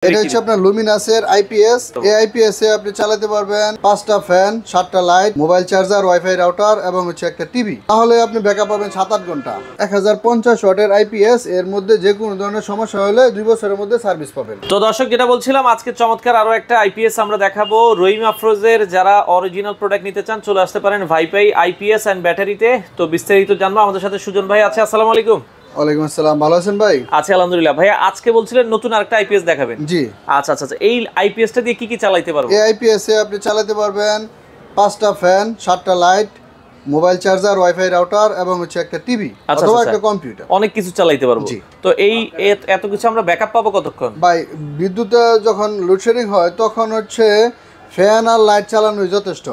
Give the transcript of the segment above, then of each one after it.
এটা হচ্ছে আপনার লুমিনাসের আইপিএস। এই আইপিএস এ আপনি চালাতে পারবেন 5টা ফ্যান, 7টা light, mobile charger, wifi router এবং হচ্ছে একটা টিভি। তাহলে আপনি ব্যাকআপ পাবেন 7-8 ঘন্টা। 1050 ওয়াটের আইপিএস, এর মধ্যে যে কোনো ধরনের সমস্যা হলে 2 বছরের মধ্যে সার্ভিস পাবেন। তো দর্শক, যেটা বলছিলাম, আজকে চমৎকার আরো একটা আইপিএস আমরা দেখাবো। রহিম আফরোজের যারা অরিজিনাল প্রোডাক্ট নিতে চান চলে আসতে পারেন ভাইপাই আইপিএস এন্ড ব্যাটারিতে। তো বিস্তারিত জানবো, আমাদের সাথে সুজন ভাই আছে। আসসালামু আলাইকুম। ওয়ালাইকুম আসসালাম, ভালো আছেন ভাই? আচ্ছা, আলহামদুলিল্লাহ। ভাইয়া আজকে বলছিলেন নতুন আরেকটা আইপিএস দেখাবেন। জি। আচ্ছা আচ্ছা, এই আইপিএসটা দিয়ে কি কি চালাতে পারবো? এই আইপিএস এ আপনি চালাতে পারবেন 5টা ফ্যান, 7টা light, mobile charger, wifi router এবং হচ্ছে একটা টিভি অথবা একটা কম্পিউটার। অনেক কিছু চালাতে পারবো। তো এই এত কিছু আমরা ব্যাকআপ পাবো কতক্ষণ? ভাই, বিদ্যুতে যখন লোডশেডিং হয় তখন হচ্ছে ফ্যান আর লাইট চালানোই যথেষ্ট।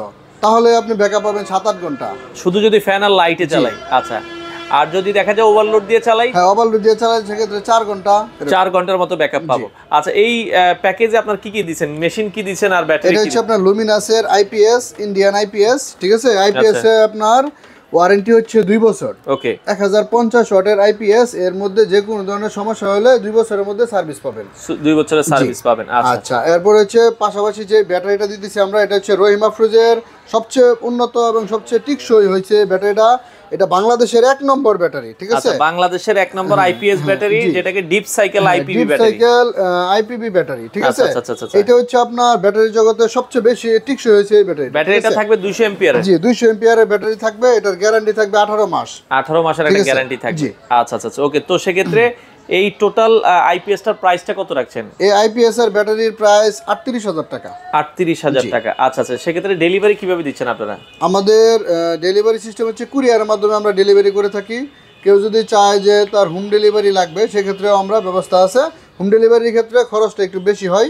তাহলে আপনি ব্যাকআপ পাবেন 7-8 ঘন্টা। শুধু যদি ফ্যান আর লাইটে চালাই? আচ্ছা। আর যদি দেখা যায় ওভারলোড দিয়ে চালাই? হ্যাঁ, ওভারলোড দিয়ে চালাই সেক্ষেত্রে 4 ঘন্টা। 4 ঘন্টার মতো ব্যাকআপ পাবো। আচ্ছা, এই প্যাকেজে আপনার কি কি দিবেন? মেশিন কি দিবেন আর ব্যাটারি? এটা হচ্ছে আপনার লুমিনাসের আইপিএস, ইন্ডিয়ান আইপিএস, ঠিক আছে? আইপিএস এ আপনার ওয়ারেন্টি হচ্ছে 2 বছর। ওকে। 1050 ওয়াটের আইপিএস, এর মধ্যে যে কোনো ধরনের সমস্যা হলে 2 বছরের মধ্যে সার্ভিস পাবেন। 2 বছরের সার্ভিস পাবেন। আচ্ছা, এরপর হচ্ছে পাশাপাশি যে ব্যাটারিটা দিতেছি আমরা, এটা হচ্ছে রহিম আফরোজের সবচেয়ে উন্নত এবং সবচেয়ে টিকসই হয়েছে ব্যাটারিটা। এটা বাংলাদেশের 1 নম্বর ব্যাটারি, ঠিক আছে? আচ্ছা, বাংলাদেশের 1 নম্বর আইপিএস ব্যাটারি, যেটাকে deep cycle IPB battery. Deep cycle IPB battery, ঠিক আছে? আচ্ছা। এটা হচ্ছে আপনার ব্যাটারি জগতে সবচেয়ে বেশি টিকসই হয়েছে এই ব্যাটারি। ব্যাটারিটা থাকবে 200 এম্পিয়ারের। জি, 200 এম্পিয়ারের ব্যাটারি থাকবে। এটার গ্যারান্টি থাকবে 18 মাস। 18 মাসের একটা গ্যারান্টি থাকবে। আচ্ছা। ওকে, তো সেক্ষেত্রে এই টোটাল আইপিএসটার প্রাইসটা কত রাখছেন? এই আইপিএস এর ব্যাটারির প্রাইস 38,000 টাকা। 38,000 টাকা। আচ্ছা। সেক্ষেত্রে ডেলিভারি কিভাবে দিচ্ছেন আপনারা? আমাদের ডেলিভারি সিস্টেম হচ্ছে কুরিয়ারের মাধ্যমে আমরা ডেলিভারি করে থাকি। কেউ যদি চায় যে তার হোম ডেলিভারি লাগবে, সেক্ষেত্রেও আমরা ব্যবস্থা আছে। হোম ডেলিভারির ক্ষেত্রে খরচটা একটু বেশি হয়।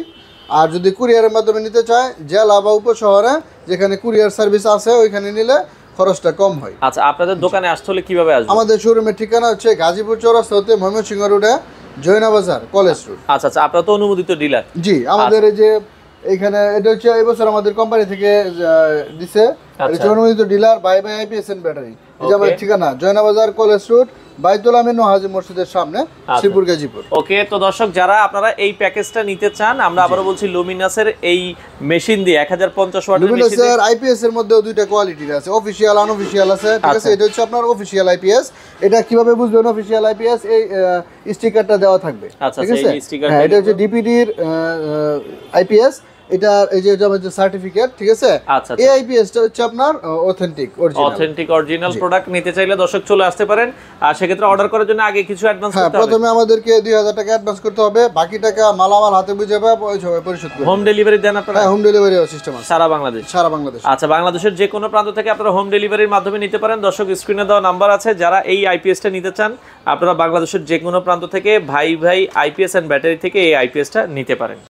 আর যদি কুরিয়ারের মাধ্যমে নিতে চায়, জেলা বা উপশহরে যেখানে কুরিয়ার সার্ভিস আছে ওইখানে নিলে খরচটা কম হয়। আচ্ছা, আপনাদের দোকানে আসতে হলে কিভাবে আসবে? আমাদের শোরুমের ঠিকানা হচ্ছে গাজীপুর চৌরাস্তা হতে ময়মনসিংহ রোডে জয়না বাজার, কলেজ রোড। আচ্ছা। আপনারা তো অনুমোদিত ডিলার? জি, আমাদের এই যে এইখানে এটা হচ্ছে এই বছর আমাদের কোম্পানি থেকে দিছে অনুমোদিত dealer by IPS and battery. এই যে আমাদের ঠিকানা জয়না বাজার, কলেজ রোড, বাইতুল আমিন ও হাজী মসজিদের সামনে, শ্রীপুর, গাজীপুর। ওকে, তো দর্শক, যারা আপনারা এই প্যাকেজটা নিতে চান, আমরা আবারও বলছি, লুমিনাসের এই মেশিন দিয়ে 1050 ওয়াটের মেশিন। লুমিনাসের আইপিএস এর মধ্যেও দুইটা কোয়ালিটির আছে, অফিশিয়াল আনঅফিশিয়াল আছে, ঠিক আছে? এটা হচ্ছে আপনার অফিশিয়াল আইপিএস। এটা কিভাবে বুঝবেন অফিশিয়াল আইপিএস? এই স্টিকারটা দেওয়া থাকবে, ঠিক আছে? হ্যাঁ, এটা হচ্ছে ডিপিডির আইপিএস। এটা এই যে আমাদের সার্টিফিকেট, ঠিক আছে? এই আইপিএসটা হচ্ছে আপনার অথেন্টিক অরিজিনাল প্রোডাক্ট নিতে চাইলে দর্শক চলে আসতে পারেন। আর সেক্ষেত্রে অর্ডার করার জন্য আগে কিছু অ্যাডভান্স করতে হবে। প্রথমে আমাদেরকে 2000 টাকা অ্যাডভান্স করতে হবে, বাকি টাকা মালামাল হাতে বুঝে পাবে ওই সময় পরিশোধ করতে হবে। হোম ডেলিভারি দেন আপনারা? হ্যাঁ, হোম ডেলিভারি সিস্টেম আছে সারা বাংলাদেশ। আচ্ছা, বাংলাদেশের যে কোনো প্রান্ত থেকে আপনারা হোম ডেলিভারির মাধ্যমে নিতে পারেন। দর্শক, স্ক্রিনে দেওয়া নাম্বার আছে, যারা এই আইপিএসটা নিতে চান আপনারা বাংলাদেশের যে কোনো প্রান্ত থেকে ভাই আইপিএস এন্ড ব্যাটারি থেকে এই আইপিএসটা নিতে পারেন।